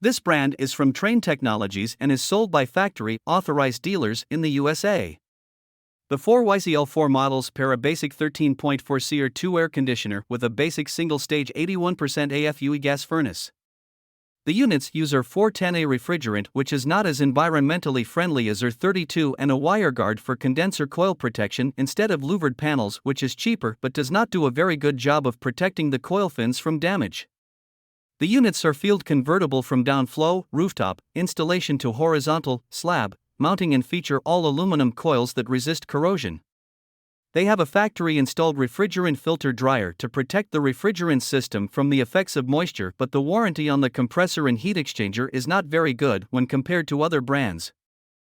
This brand is from Train Technologies and is sold by factory authorized dealers in the USA. The 4YCL4 models pair a basic 13.4 CR2 air conditioner with a basic single-stage 81% AFUE gas furnace. The units use R410A refrigerant, which is not as environmentally friendly as R32, and a wire guard for condenser coil protection instead of louvered panels, which is cheaper but does not do a very good job of protecting the coil fins from damage. The units are field convertible from downflow, rooftop, installation to horizontal, slab, mounting, and feature all aluminum coils that resist corrosion. They have a factory-installed refrigerant filter dryer to protect the refrigerant system from the effects of moisture, but the warranty on the compressor and heat exchanger is not very good when compared to other brands.